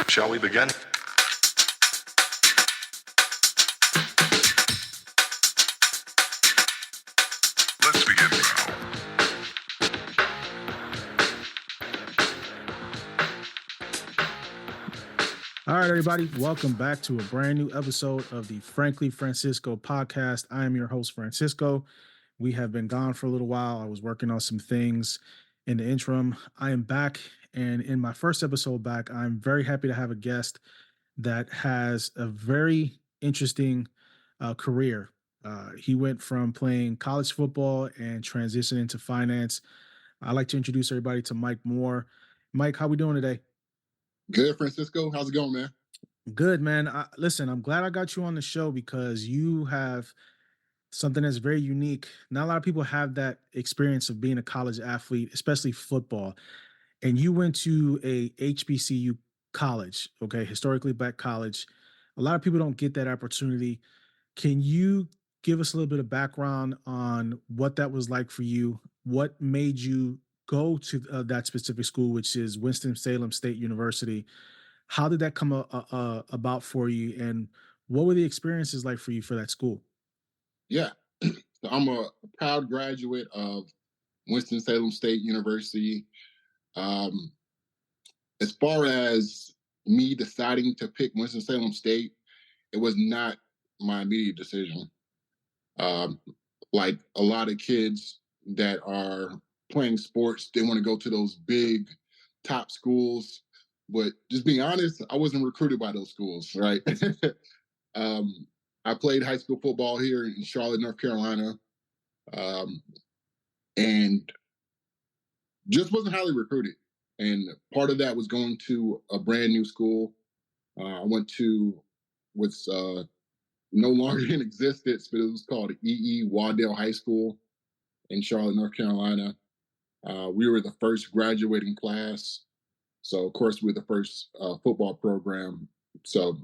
Shall we begin? Let's begin now. All right, everybody, welcome back to a brand new episode of the Frankly Francisco podcast. I am your host, Francisco. We have been gone for a little while. I was working on some things in the interim. I am back, and in my first episode back, I'm very happy to have a guest that has a very interesting career. He went from playing college football and transitioned into finance. I'd like to introduce everybody to Mike Moore. Mike, how we doing today? Good, Francisco. How's it going, man? Good, man. Listen, I'm glad I got you on the show because you have something that's very unique. Not a lot of people have that experience of being a college athlete, especially football. And you went to a HBCU college, okay, historically black college. A lot of people don't get that opportunity. Can you give us a little bit of background on what that was like for you? What made you go to that specific school, which is Winston-Salem State University? How did that come about for you, and what were the experiences like for you for that school? Yeah. So I'm a proud graduate of Winston-Salem State University. As far as me deciding to pick Winston-Salem State, it was not my immediate decision. Like a lot of kids that are playing sports, they want to go to those big top schools. But just being honest, I wasn't recruited by those schools, right? I played high school football here in Charlotte, North Carolina, and just wasn't highly recruited. And part of that was going to a brand new school. I went to what's no longer in existence, but it was called Waddell High School in Charlotte, North Carolina. We were the first graduating class. So, of course, we were the first football program. So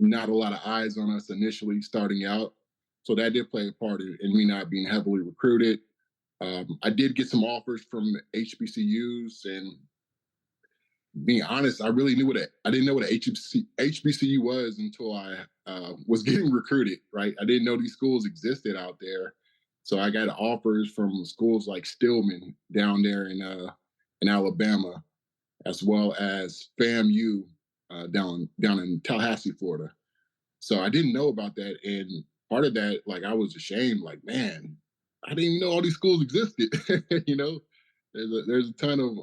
not a lot of eyes on us initially starting out. So that did play a part in me not being heavily recruited. I did get some offers from HBCUs, and being honest, I didn't know what a HBCU was until I was getting recruited, right? I didn't know these schools existed out there. So I got offers from schools like Stillman down there in Alabama, as well as FAMU down in Tallahassee, Florida. So I didn't know about that, and part of that, like, I was ashamed. Like, man, I didn't even know all these schools existed. You know, there's a ton of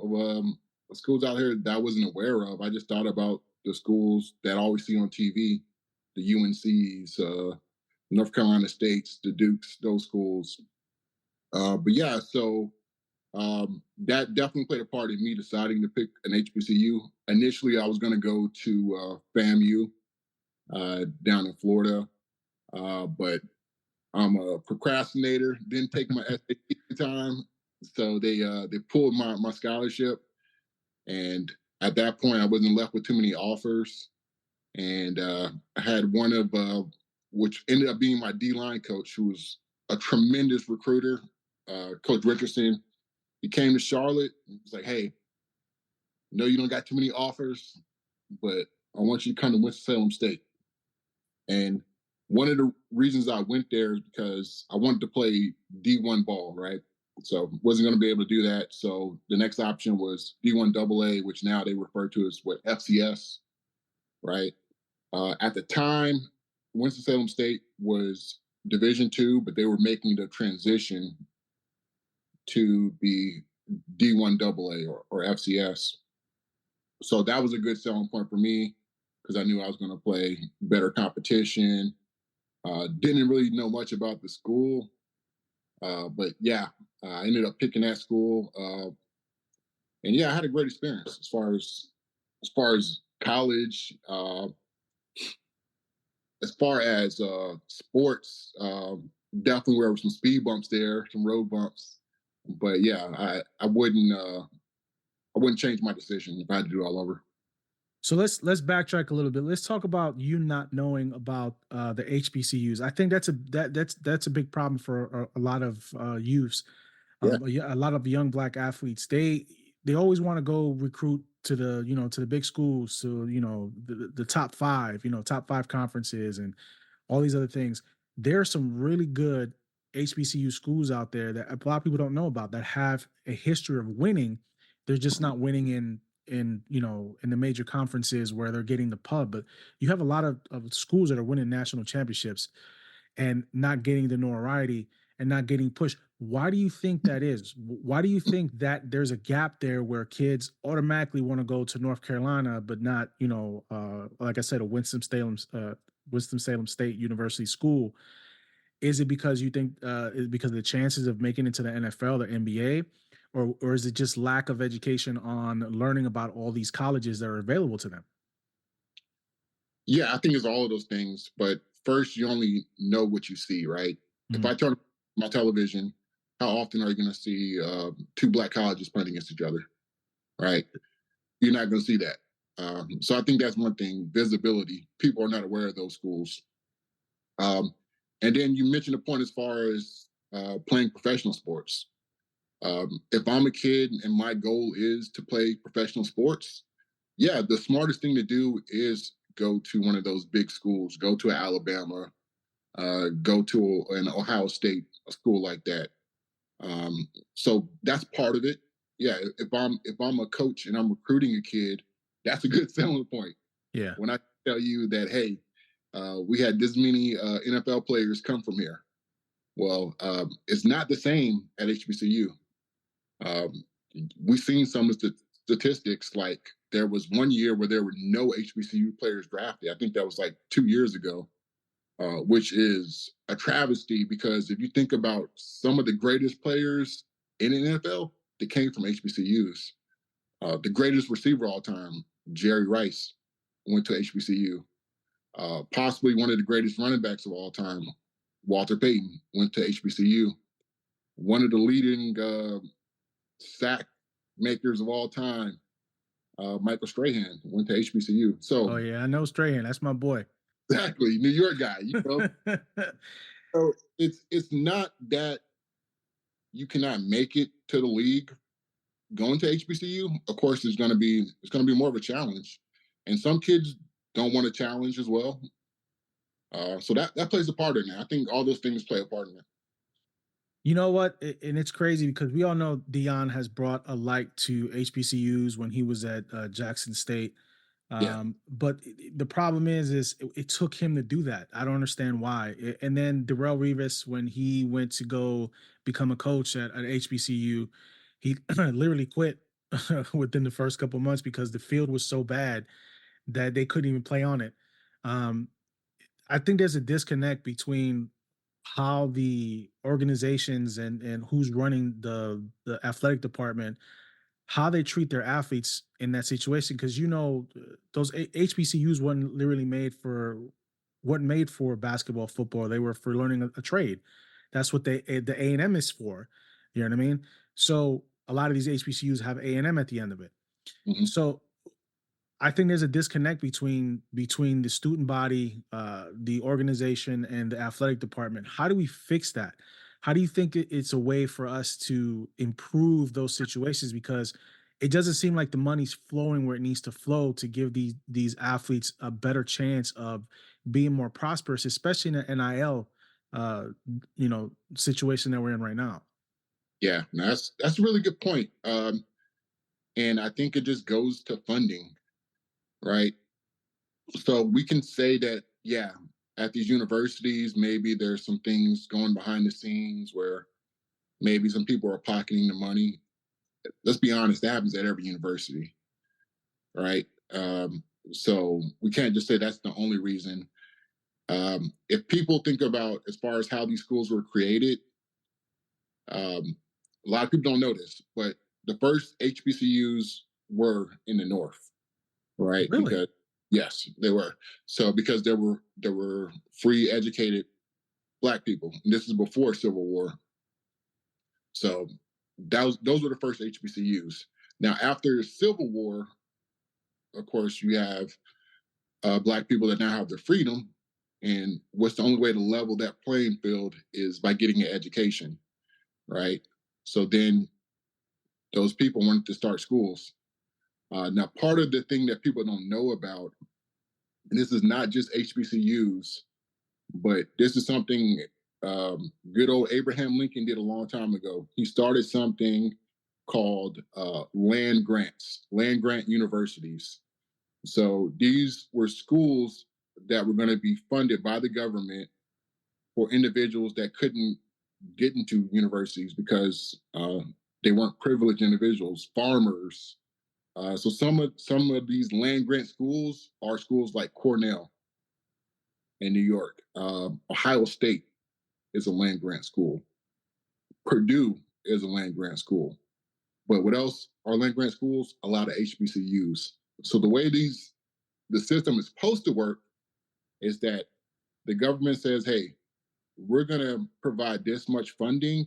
schools out here that I wasn't aware of. I just thought about the schools that I always see on TV, the UNCs, North Carolina States, the Dukes, those schools. But yeah, so that definitely played a part in me deciding to pick an HBCU. Initially, I was going to go to FAMU down in Florida, but I'm a procrastinator. Didn't take my SAT time, so they pulled my scholarship, and at that point, I wasn't left with too many offers. And I had one of which ended up being my D-line coach, who was a tremendous recruiter, Coach Richardson. He came to Charlotte and was like, "Hey, no, you don't got too many offers, but I want you to come to Winston-Salem State." And one of the reasons I went there is because I wanted to play D1 ball, right? So wasn't going to be able to do that. So the next option was D1 AA, which now they refer to as FCS, right? At the time, Winston-Salem State was Division II, but they were making the transition to be D1 AA or FCS. So that was a good selling point for me because I knew I was going to play better competition. Didn't really know much about the school, but yeah, I ended up picking that school, and yeah, I had a great experience as far as college. As far as sports, definitely there were some speed bumps there, some road bumps, but yeah, I wouldn't change my decision if I had to do it all over. So let's backtrack a little bit. Let's talk about you not knowing about the HBCUs. I think that's a big problem for a lot of youths, Yeah. a lot of young black athletes. They they always want to go recruit to the, to the big schools, to, the top five, top five conferences and all these other things. There are some really good HBCU schools out there that a lot of people don't know about, that have a history of winning. They're just not winning in the major conferences where they're getting the pub. But you have a lot of schools that are winning national championships and not getting the notoriety and not getting pushed. Why do you think that is? Why do you think that there's a gap there where kids automatically want to go to North Carolina, but not, like I said, a Winston-Salem State University school? Is it because you think is it because of the chances of making it to the NFL or NBA, or is it just lack of education on learning about all these colleges that are available to them? Yeah, I think it's all of those things. But first, you only know what you see, right? If Mhm. I turn my television, how often are you going to see two black colleges playing against each other, right? You're not going to see that. So I think that's one thing: visibility. People are not aware of those schools. Um, and then you mentioned a point as far as playing professional sports. If I'm a kid and my goal is to play professional sports, yeah, the smartest thing to do is go to one of those big schools, go to Alabama, go to an Ohio State, a school like that. So that's part of it. Yeah, if I'm a coach and I'm recruiting a kid, that's a good selling point. Yeah. When I tell you that, hey, we had this many NFL players come from here. Well, it's not the same at HBCU. Um, we've seen some of the statistics. Like there was one year where there were no HBCU players drafted. I think that was like 2 years ago, which is a travesty because if you think about some of the greatest players in the NFL, they came from HBCUs. The greatest receiver of all time, Jerry Rice, went to HBCU. Possibly one of the greatest running backs of all time, Walter Payton, went to HBCU. One of the leading sack makers of all time, Michael Strahan, went to HBCU. Oh So yeah, I know Strahan. That's my boy. exactly, New York guy. So it's not that you cannot make it to the league going to HBCU. Of course, it's going to be more of a challenge, and some kids don't want to challenge as well. So that plays a part in it. I think all those things play a part in it. You know what? And it's crazy because we all know Dion has brought a light to HBCUs when he was at Jackson State. Yeah. But the problem is it took him to do that. I don't understand why. And then Darrell Revis, when he went to go become a coach at HBCU, he literally quit within the first couple months because the field was so bad that they couldn't even play on it. Um, I think there's a disconnect between how the organizations and who's running the athletic department, how they treat their athletes in that situation. Because those HBCUs wasn't made for basketball, football. They were for learning a trade. That's what the A&M is for. You know what I mean? So a lot of these HBCUs have A&M at the end of it. Hmm. So I think there's a disconnect between the student body, the organization, and the athletic department. How do we fix that? How do you think it's a way for us to improve those situations? Because it doesn't seem like the money's flowing where it needs to flow to give these athletes a better chance of being more prosperous, especially in the NIL, uh, situation that we're in right now. Yeah, no, that's a really good point. And I think it just goes to funding, right? So we can say that, yeah, at these universities, maybe there's some things going behind the scenes where maybe some people are pocketing the money. Let's be honest, that happens at every university, right? So we can't just say that's the only reason. If people think about as far as how these schools were created, um, a lot of people don't know this, but the first HBCUs were in the North, right? Really? Because yes, they were. So because there were free educated black people. And this is before Civil War. So those were the first HBCUs. Now after the Civil War, of course, you have black people that now have their freedom. And what's the only way to level that playing field is by getting an education, right? So then those people wanted to start schools. Now, part of the thing that people don't know about, and this is not just HBCUs, but this is something good old Abraham Lincoln did a long time ago. He started something called land grant universities. So these were schools that were going to be funded by the government for individuals that couldn't get into universities because they weren't privileged individuals, farmers. So some of these land grant schools are schools like Cornell in New York. Ohio State is a land grant school. Purdue is a land grant school. But what else are land grant schools? A lot of HBCUs. So the way the system is supposed to work is that the government says, hey, we're going to provide this much funding.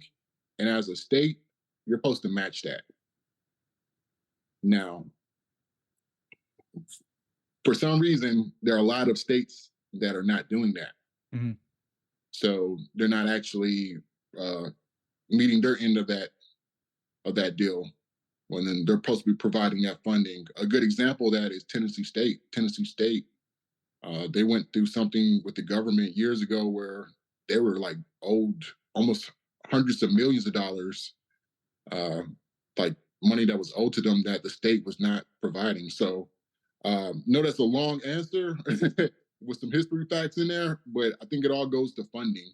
And as a state, you're supposed to match that. Now, for some reason, there are a lot of states that are not doing that. Mm-hmm. So they're not actually uh, meeting their end of that deal when then they're supposed to be providing that funding. A good example of that is Tennessee State. Tennessee State, they went through something with the government years ago where they were like owed almost hundreds of millions of dollars, uh, like money that was owed to them that the state was not providing. So, no, that's a long answer with some history facts in there, but I think it all goes to funding.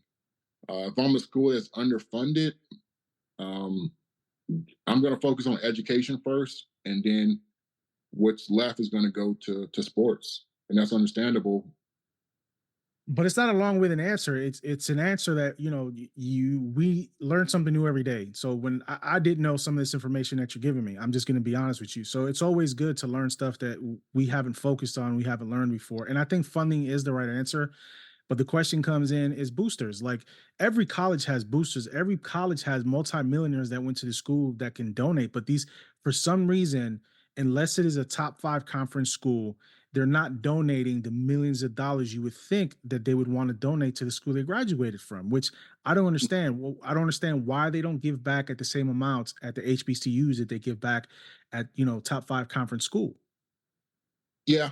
If I'm a school that's underfunded, um, I'm going to focus on education first, and then what's left is going to go to sports, and that's understandable. But it's not a long-winded answer. It's an answer that we learn something new every day. So when I didn't know some of this information that you're giving me, I'm just going to be honest with you. So it's always good to learn stuff that we haven't focused on, we haven't learned before. And I think funding is the right answer. But the question comes in is boosters. Like every college has boosters. Every college has multimillionaires that went to the school that can donate. But these, for some reason, unless it is a top five conference school, they're not donating the millions of dollars you would think that they would want to donate to the school they graduated from, which I don't understand. Well, I don't understand why they don't give back at the same amounts at the HBCUs that they give back at, top five conference school. Yeah.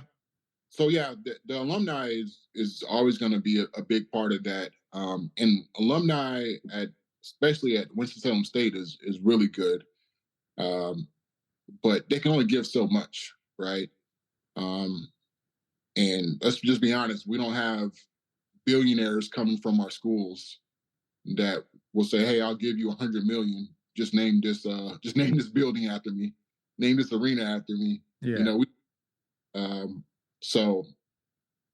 So yeah, the alumni is always going to be a big part of that. And alumni especially at Winston-Salem State is really good. Um, but they can only give so much, right? Um, and let's just be honest, we don't have billionaires coming from our schools that will say, "Hey, I'll give you 100 million. Just name this building after me, name this arena after me." You Yeah. know, um, so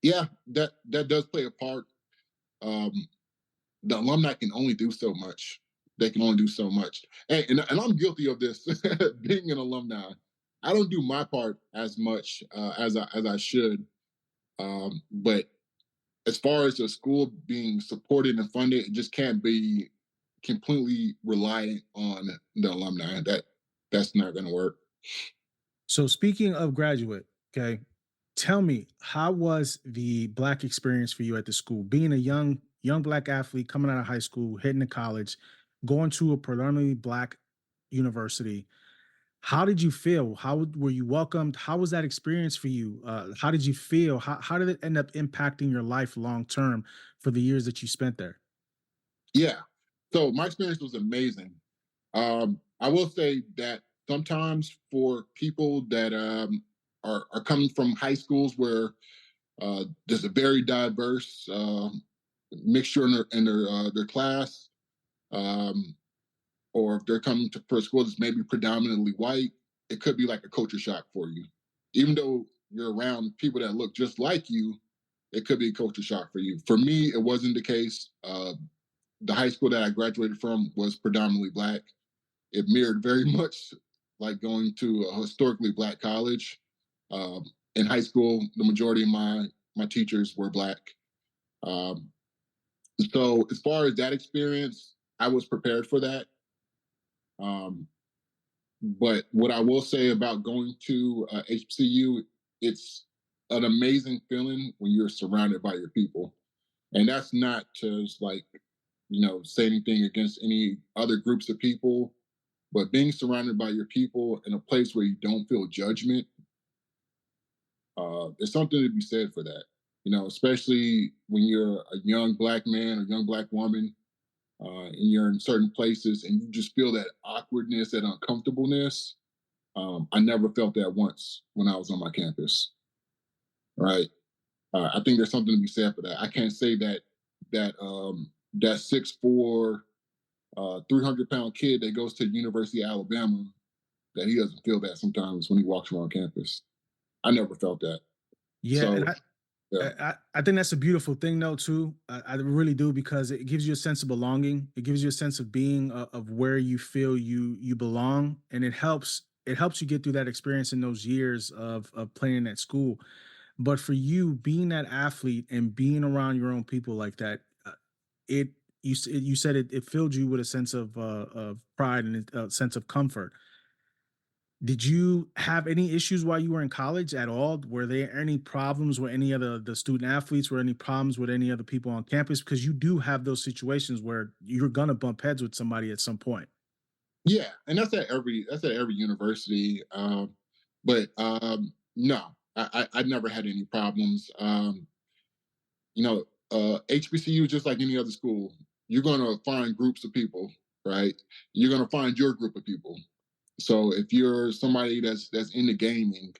yeah, that does play a part. Um, the alumni can only do so much. They can only do so much, and I'm guilty of this. Being an alumni, I don't do my part as much as I should. But as far as the school being supported and funded, it just can't be completely reliant on the alumni. That's not going to work. So speaking of graduate, okay, tell me, how was the Black experience for you at the school? Being a young Black athlete coming out of high school, heading to college, going to a predominantly Black university. How did you feel? How were you welcomed? How was that experience for you? How did you feel? How did it end up impacting your life long term for the years that you spent there? Yeah. So my experience was amazing. I will say that sometimes for people that are coming from high schools where there's a very diverse mixture in their class, um, or if they're coming for a school that's maybe predominantly white, it could be like a culture shock for you. Even though you're around people that look just like you, it could be a culture shock for you. For me, it wasn't the case. The high school that I graduated from was predominantly Black. It mirrored very much like going to a historically Black college. In high school, the majority of my teachers were Black. Um, so as far as that experience, I was prepared for that. Um, but what I will say about going to HBCU, it's an amazing feeling when you're surrounded by your people, and that's not to like say anything against any other groups of people. But being surrounded by your people in a place where you don't feel judgment, there's something to be said for that. You know, especially when you're a young black man or young black woman, and you're in certain places and you just feel that awkwardness, that uncomfortableness. I never felt that once when I was on my campus. Right. I think there's something to be said for that. I can't say that 6'4", 300-pound kid that goes to the University of Alabama that he doesn't feel that sometimes when he walks around campus. I never felt that. Yeah, and So I yeah, I think that's a beautiful thing though too. I really do because it gives you a sense of belonging. It gives you a sense of being of where you feel you belong, and it helps you get through that experience in those years of playing at school. But for you being that athlete and being around your own people like that, it you said it filled you with a sense of pride and a sense of comfort. Did you have any issues while you were in college at all? Were there any problems with any of the student athletes? Were any problems with any other people on campus? Because you do have those situations where you're gonna bump heads with somebody at some point. yeah, and that's at every university. But no, I never had any problems. You know, HBCU just like any other school, you're gonna find groups of people, right? You're gonna find your group of people. So if you're somebody that's into gaming,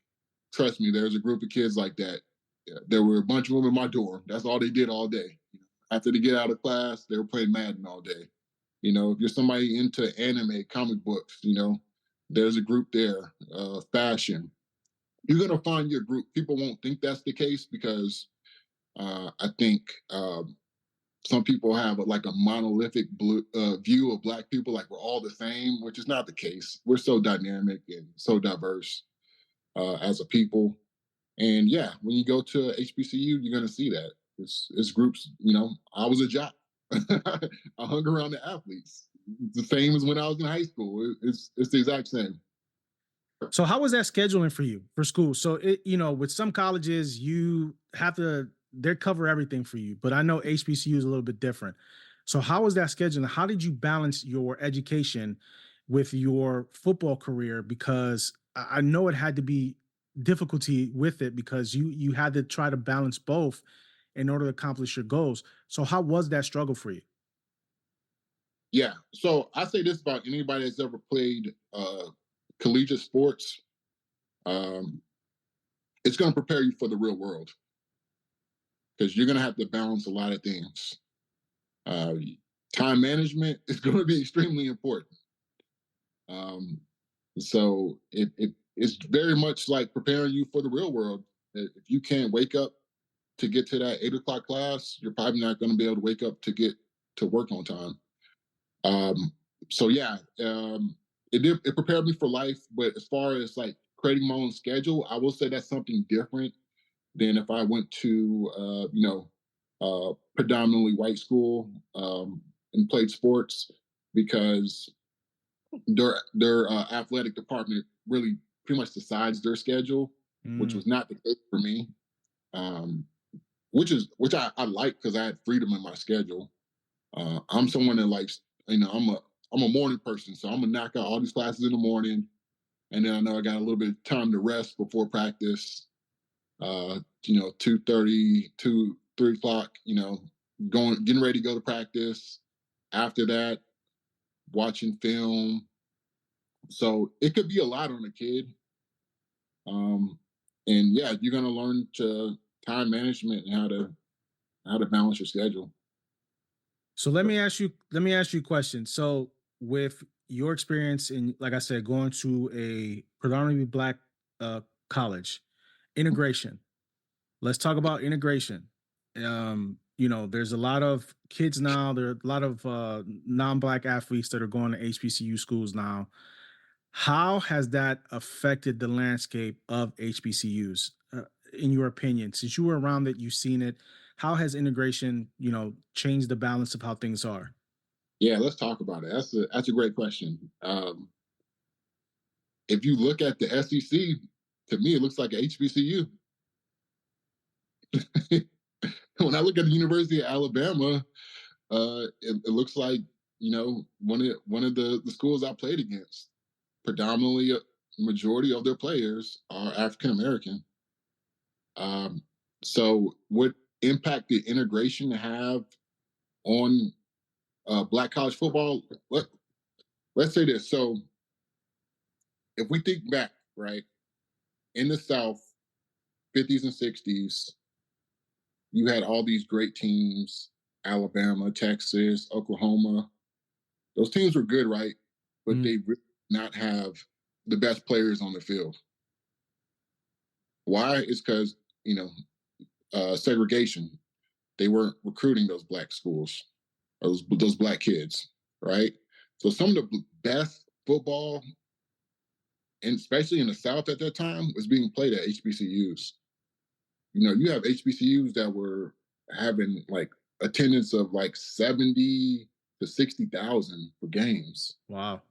trust me, there's a group of kids like that. Yeah, there were a bunch of them in my dorm. That's all they did all day. After they get out of class, they were playing Madden all day. You know, if you're somebody into anime, comic books, there's a group there. Fashion, you're gonna find your group. People won't think that's the case because I think some people have like a monolithic view of Black people, like we're all the same, which is not the case. We're so dynamic and so diverse as a people. And yeah, when you go to HBCU, you're gonna see that. It's groups. I was a jock. I hung around the athletes. It's the same as when I was in high school. It's the exact same. So how was that scheduling for you for school? So with some colleges you have to they cover everything for you, but I know HBCU is a little bit different. So how was that scheduling? How did you balance your education with your football career? Because I know it had to be difficulty with it because you had to try to balance both in order to accomplish your goals. So how was that struggle for you? Yeah. So I say this about anybody that's ever played collegiate sports. Um, it's going to prepare you for the real world because you're going to have to balance a lot of things. Uh, Time management is going to be extremely important. Um, it's very much like preparing you for the real world. If you can't wake up to get to that 8 o'clock class, you're probably not going to be able to wake up to get to work on time. Um, so yeah, it prepared me for life. But as far as like creating my own schedule, I will say that's something different than if I went to predominantly white school and played sports because their athletic department really pretty much decides their schedule, which Mm. was not the case for me. Um, which I like because I had freedom in my schedule. I'm someone that likes, I'm a morning person, so I'm gonna knock out all these classes in the morning, and then I know I got a little bit of time to rest before practice. 2:30, 3 o'clock. Getting ready to go to practice. After that, watching film. So it could be a lot on a kid. Um, and yeah, you're gonna learn to time management and how to balance your schedule. So let me ask you a question. So with your experience in, like I said, going to a predominantly black uh college, integration. Let's talk about integration. There's a lot of kids now, there are a lot of non-black athletes that are going to HBCU schools now. How has that affected the landscape of HBCUs, in your opinion? Since you were around it, you've seen it. How has integration, changed the balance of how things are? Yeah, let's talk about it. That's a great question. If you look at the SEC, to me, it looks like a HBCU. When I look at the University of Alabama, it looks like one of the schools I played against, predominantly a majority of their players are African American. Um, so what impact did integration have on black college football? Let's say this. So if we think back, right, in the South, 50s and 60s, you had all these great teams, Alabama, Texas, Oklahoma. Those teams were good, right? But Mm, they really did not have the best players on the field. Why? Is because, segregation. They weren't recruiting those black schools, those black kids, right? So some of the best football, and especially in the South at that time, was being played at HBCUs. You have HBCUs that were having like attendance of like 70 to 60,000 for games. wow.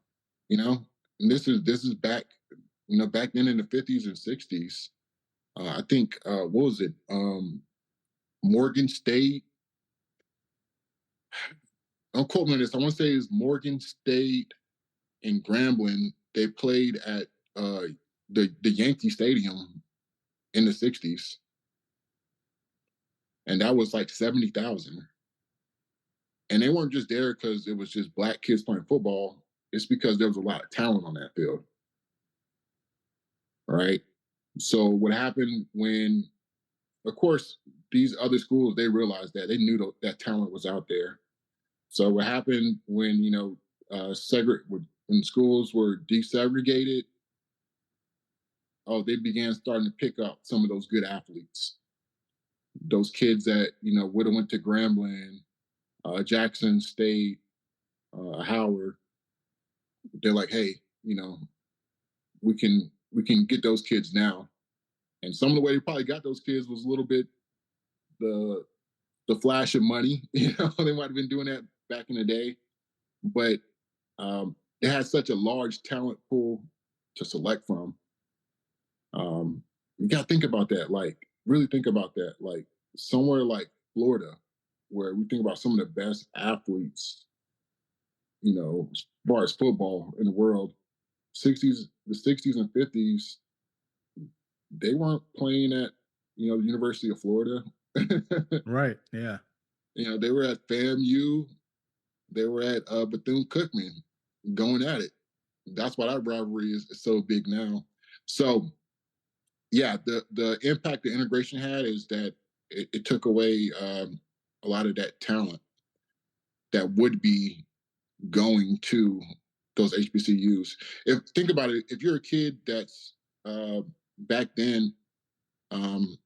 You know, and this is back, back then in the 50s and 60s. I think what was it? Morgan State. Don't quote me on this. I want to say it's Morgan State and Grambling. They played at the Yankee Stadium in the 60s, and that was like 70,000. And they weren't just there because it was just black kids playing football. It's because there was a lot of talent on that field, right? So what happened when, of course, these other schools, they realized that they knew that talent was out there. So what happened when when schools were desegregated? Oh, they began starting to pick up some of those good athletes, those kids that would have went to Grambling, Jackson State, Howard. They're like, hey, we can get those kids now. And some of the way they probably got those kids was a little bit the the flash of money. They might have been doing that back in the day, but it has such a large talent pool to select from. You got to think about that. Like, really think about that. Like, somewhere like Florida, where we think about some of the best athletes, as far as football in the world, the 60s and 50s, they weren't playing at, the University of Florida. Right. Yeah. They were at FAMU, they were at Bethune Cookman going at it. That's why that rivalry is so big now. So, yeah, the impact the integration had is that it took away a lot of that talent that would be going to those HBCUs. Think about it, if you're a kid that's back then, um,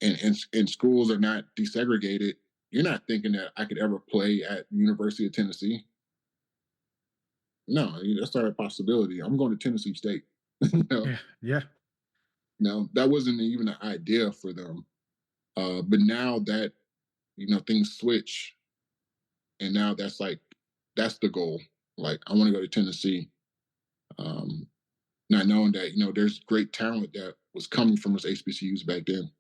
and schools are not desegregated, you're not thinking that I could ever play at University of Tennessee. No, that's not a possibility. I'm going to Tennessee State. you know, Yeah. Yeah. no, that wasn't even an idea for them. But now that things switch, and now that's the goal. Like, I want to go to Tennessee, um, not knowing that there's great talent that was coming from those HBCUs back then.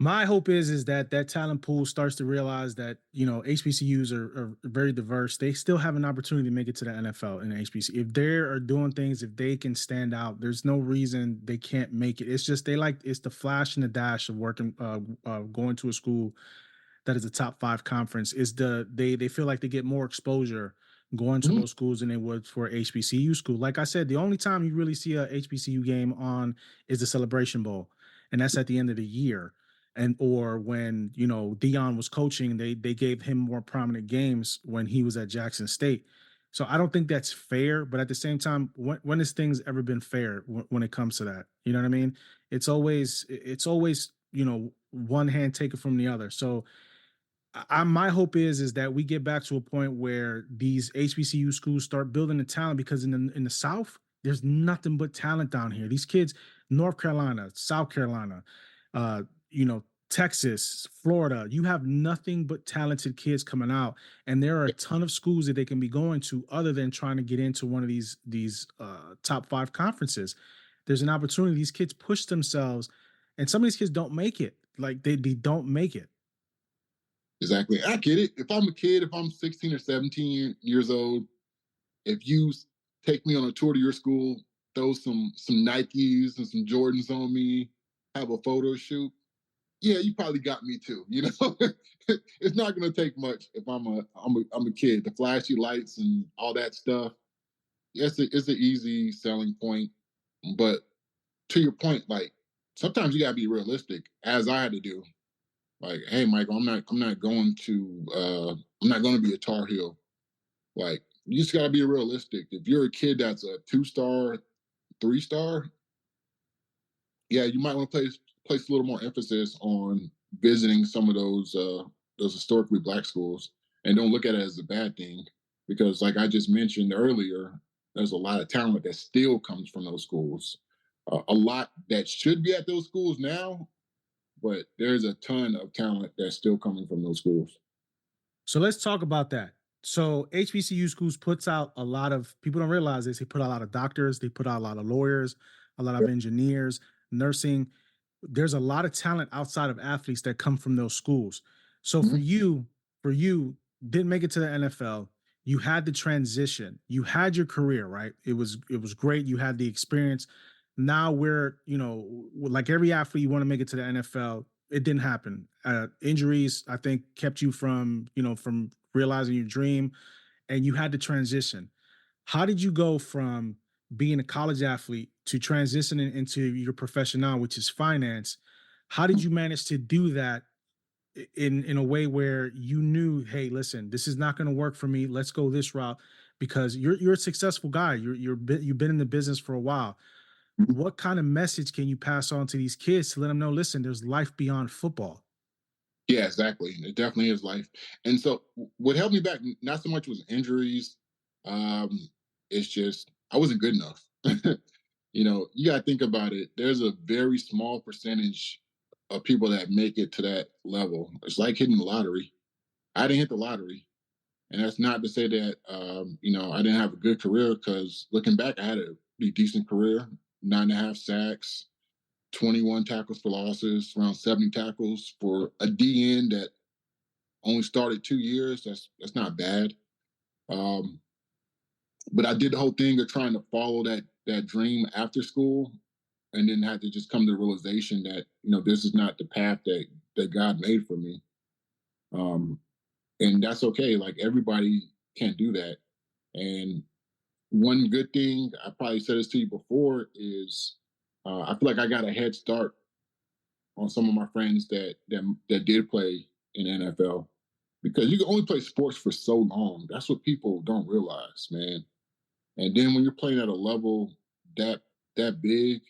My hope is that that talent pool starts to realize that HBCUs are very diverse. They still have an opportunity to make it to the NFL in the HBC. If they are doing things, if they can stand out, there's no reason they can't make it. It's just it's the flash and the dash of working, going to a school that is a top 5 conference. Is they feel like they get more exposure going to Mhm. those schools than they would for HBCU school. Like I said, the only time you really see a HBCU game on is the Celebration Bowl, and that's at the end of the year. And or when Dion was coaching, they gave him more prominent games when he was at Jackson State. So I don't think that's fair, but at the same time, when has things ever been fair when it comes to that? You know what I mean? It's always one hand taken from the other. So my hope is that we get back to a point where these HBCU schools start building the talent, because in the South there's nothing but talent down here. These kids, North Carolina, South Carolina, uh, Texas, Florida, you have nothing but talented kids coming out, and there are a ton of schools that they can be going to other than trying to get into one of these top 5 conferences. There's an opportunity. These kids push themselves, and some of these kids don't make it. Like they don't make it. Exactly. I get it. If I'm a kid, if I'm 16 or 17 years old, if you take me on a tour to your school, throw some Nikes and some Jordans on me, have a photo shoot, yeah, you probably got me too. You know, it's not going to take much if I'm a kid. The flashy lights and all that stuff. Yes, it's an easy selling point, but to your point, like sometimes you gotta be realistic, as I had to do. Like, hey, Michael, I'm not going to I'm not going to be a Tar Heel. Like, you just gotta be realistic. If you're a kid that's a 2-star, 3-star, yeah, you might want to place a little more emphasis on visiting some of those historically black schools, and don't look at it as a bad thing, because like I just mentioned earlier, there's a lot of talent that still comes from those schools. A lot that should be at those schools now, but there's a ton of talent that's still coming from those schools. So let's talk about that. So HBCU schools puts out a lot of people don't realize this. They put out a lot of doctors, they put out a lot of lawyers, a lot of engineers, nursing. There's a lot of talent outside of athletes that come from those schools. So Mhm. for you, didn't make it to the NFL. You had the transition. You had your career, right? It was great. You had the experience. Now we're, like every athlete, you want to make it to the NFL. It didn't happen. Injuries, I think, kept you from, from realizing your dream, and you had to transition. How did you go from being a college athlete to transitioning into your profession now, which is finance? How did you manage to do that in a way where you knew, hey, listen, this is not going to work for me. Let's go this route, because you're a successful guy. You've been in the business for a while. What kind of message can you pass on to these kids to let them know, listen, there's life beyond football? Yeah, exactly. It definitely is life. And so what held me back, not so much was injuries. Um, it's just I wasn't good enough. You gotta think about it. There's a very small percentage of people that make it to that level. It's like hitting the lottery. I didn't hit the lottery. And that's not to say that I didn't have a good career, because looking back, I had a pretty decent career, 9.5 sacks, 21 tackles for losses, around 70 tackles for a DN that only started 2 years. That's not bad. Um, but I did the whole thing of trying to follow that dream after school, and then had to just come to the realization that this is not the path that God made for me. Um, and that's okay. Like, everybody can't do that. And one good thing, I probably said this to you before, is I feel like I got a head start on some of my friends that did play in the NFL, because you can only play sports for so long. That's what people don't realize, man. And then when you're playing at a level that that big,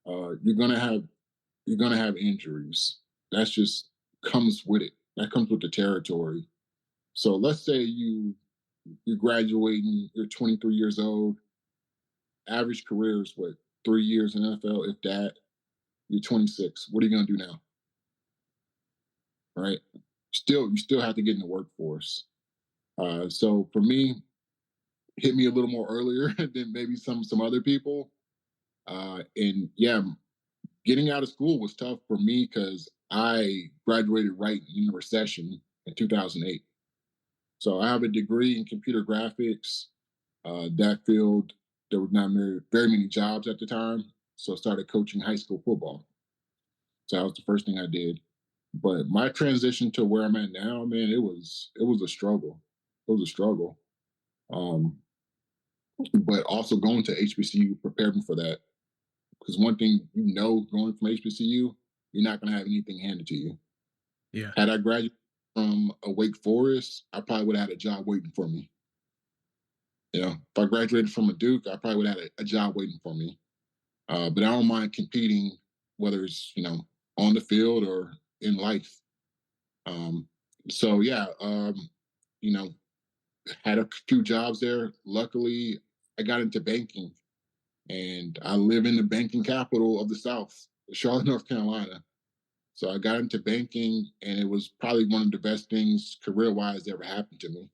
you're gonna have injuries. That's just comes with it. That comes with the territory. So let's say you're graduating, you're 23 years old. Average career is what, 3 years in NFL, if that. You're 26. What are you gonna do now, right? You still have to get in the workforce. So for me, hit me a little more earlier than maybe some other people. And yeah, getting out of school was tough for me because I graduated right in the recession in 2008. So I have a degree in computer graphics. That field, there were not very many jobs at the time. So I started coaching high school football. So that was the first thing I did. But my transition to where I'm at now, man, it was a struggle. It was a struggle. Um, but also going to HBCU prepared me for that. Because one thing, going from HBCU, you're not going to have anything handed to you. Yeah. Had I graduated from a Wake Forest, I probably would have had a job waiting for me. If I graduated from a Duke, I probably would have had a job waiting for me. But I don't mind competing, whether it's on the field or in life. Um, so yeah, you know, had a few jobs there. Luckily, I got into banking, and I live in the banking capital of the South, Charlotte, North Carolina. So I got into banking, and it was probably one of the best things career-wise that ever happened to me,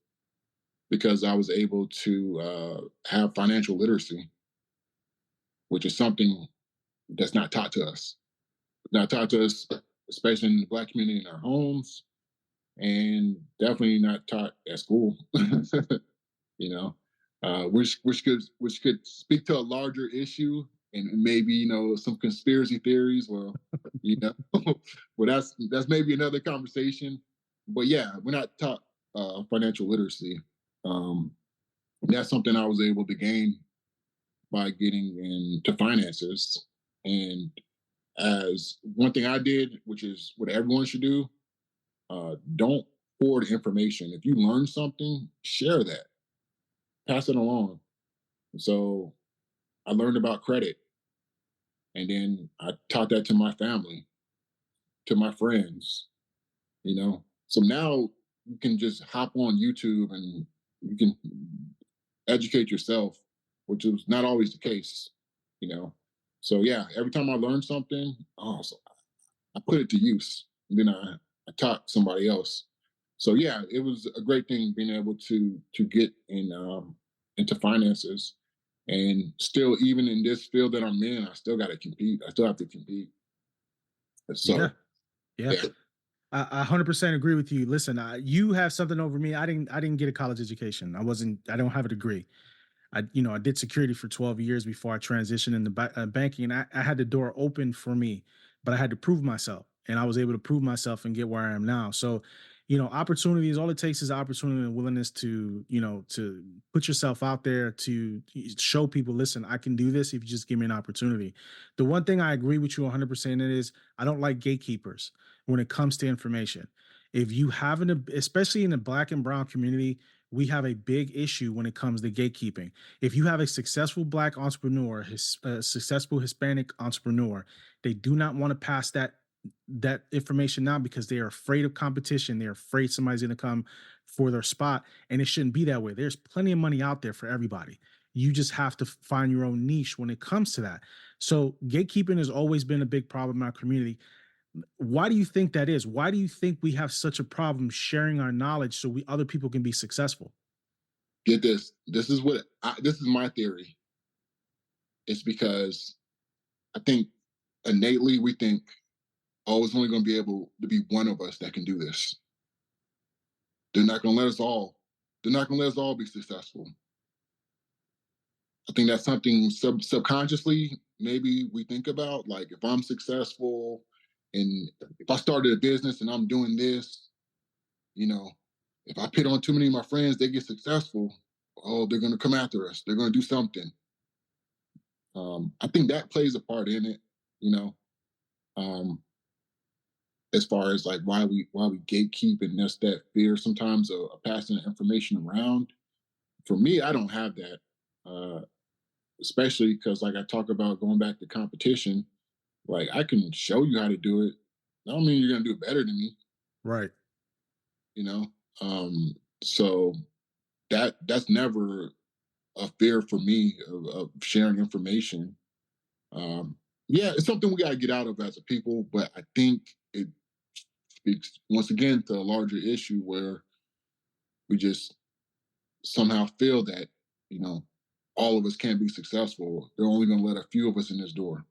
because I was able to have financial literacy, which is something that's not taught to us. Not taught to us, especially in the Black community in our homes. and definitely not taught at school. you know, which could speak to a larger issue and maybe some conspiracy theories. Well, you know, well that's maybe another conversation. But yeah, we're not taught financial literacy. Um, that's something I was able to gain by getting into finances. And as one thing I did, which is what everyone should do, don't hoard information. If you learn something, share that, pass it along. So I learned about credit, and then I taught that to my family, to my friends. So now you can just hop on YouTube and you can educate yourself, which was not always the case. You know, so yeah, every time I learned something, oh, so I put it to use, and then I taught somebody else. So yeah, it was a great thing being able to get into finances, and still even in this field that I'm in, I still got to compete. I still have to compete. Yeah, So yeah. yeah, I 100% agree with you. Listen, you have something over me. I didn't get a college education. I don't have a degree. I did security for 12 years before I transitioned into banking, and I had the door open for me, but I had to prove myself, and I was able to prove myself and get where I am now. So, opportunities, all it takes is opportunity and willingness to put yourself out there to show people, listen, I can do this if you just give me an opportunity. The one thing I agree with you 100% in is I don't like gatekeepers when it comes to information. If you have especially in the black and brown community, we have a big issue when it comes to gatekeeping. If you have a successful black entrepreneur, a successful Hispanic entrepreneur, they do not want to pass that information now because they are afraid of competition. They're afraid somebody's going to come for their spot, and it shouldn't be that way. There's plenty of money out there for everybody. You just have to find your own niche when it comes to that. So gatekeeping has always been a big problem in our community. Why do you think that is? Why do you think we have such a problem sharing our knowledge so we other people can be successful? get this. This is my theory. It's because I think innately we think, oh, it's only going to be able to be one of us that can do this. They're not going to let us all. They're not going to let us all be successful. I think that's something subconsciously maybe we think about. Like if I'm successful, and if I started a business and I'm doing this, you know, if I pit on too many of my friends, they get successful. Oh, they're going to come after us. They're going to do something. I think that plays a part in it. You know, um, as far as like why we gatekeep, and that's that fear sometimes of passing information around. For me, I don't have that. Especially because like I talk about going back to competition, like I can show you how to do it. I don't mean you're gonna do it better than me, Right. you know. So that's never a fear for me of sharing information. Um, yeah, it's something we gotta get out of as a people, but I think it speaks once again to a larger issue where we just somehow feel that, you know, all of us can't be successful. They're only gonna let a few of us in this door.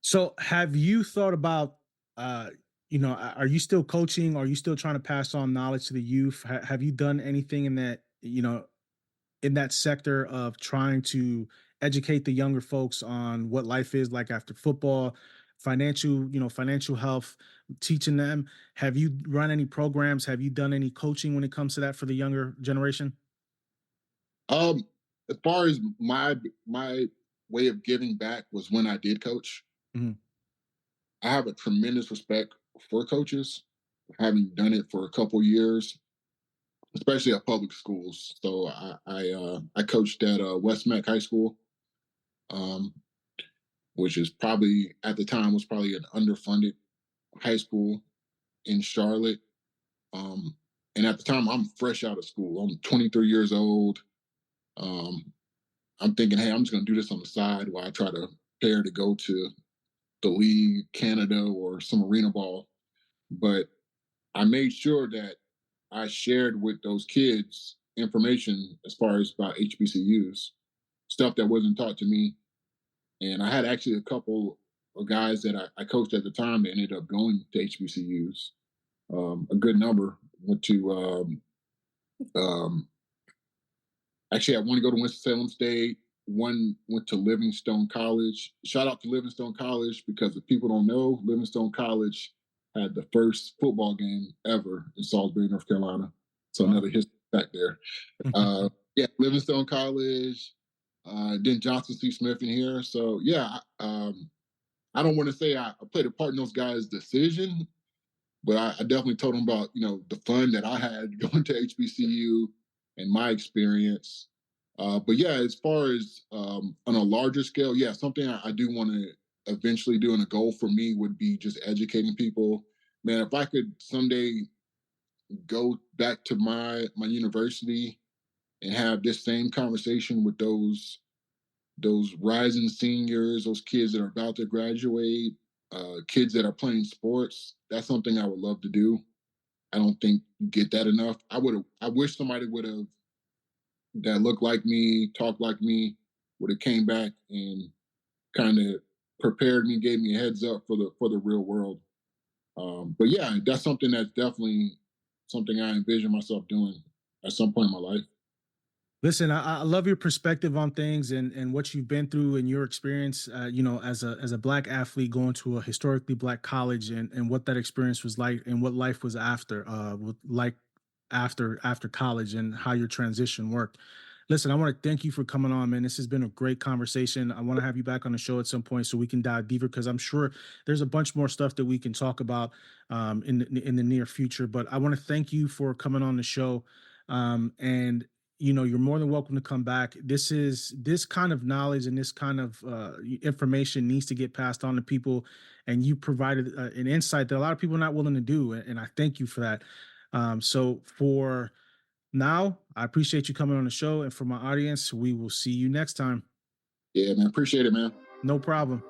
So have you thought about are you still coaching? Are you still trying to pass on knowledge to the youth? Have you done anything in that sector of trying to educate the younger folks on what life is like after football, financial health, teaching them? Have you run any programs? Have you done any coaching when it comes to that for the younger generation? Um, as far as my way of giving back was when I did coach. Mhm. I have a tremendous respect for coaches, having done it for a couple years, especially at public schools. So I coached at West Mac High School, um, which is probably at the time was probably an underfunded high school in Charlotte. Um, and at the time, I'm fresh out of school. I'm 23 years old. Um, I'm thinking, hey, I'm just going to do this on the side while I try to prepare to go to the league, Canada, or some arena ball. But I made sure that I shared with those kids information as far as about HBCUs, stuff that wasn't taught to me. And I had actually a couple of guys that I coached at the time that ended up going to HBCUs. a good number. Went to um, actually, I want to go to Winston-Salem State. One went to Livingstone College. Shout out to Livingstone College because if people don't know, Livingstone College had the first football game ever in Salisbury, North Carolina. So Wow. another history back there. Yeah, Livingstone College. Then Johnson C. Smith in here. So yeah, I don't want to say I played a part in those guys' decision, but I definitely told them about the fun that I had going to HBCU and my experience. But yeah, as far as on a larger scale, yeah, something I do want to eventually do, and a goal for me would be just educating people. Man, if I could someday go back to my university and have this same conversation with those rising seniors, those kids that are about to graduate, kids that are playing sports, that's something I would love to do. I don't think you get that enough. I wish somebody would have that looked like me, talked like me, would have came back and kind of prepared me, gave me a heads up for the real world. But yeah, that's something that's definitely something I envision myself doing at some point in my life. Listen, I love your perspective on things and what you've been through and your experience, as a black athlete going to a historically black college and what that experience was like and what life was after, like after college and how your transition worked. Listen, I want to thank you for coming on, man. This has been a great conversation. I want to have you back on the show at some point so we can dive deeper because I'm sure there's a bunch more stuff that we can talk about in the near future. But I want to thank you for coming on the show. And you're more than welcome to come back. This kind of knowledge and this kind of information needs to get passed on to people, and you provided an insight that a lot of people are not willing to do, and I thank you for that. So for now, I appreciate you coming on the show, and for my audience, we will see you next time. Yeah, man, appreciate it, man. No problem.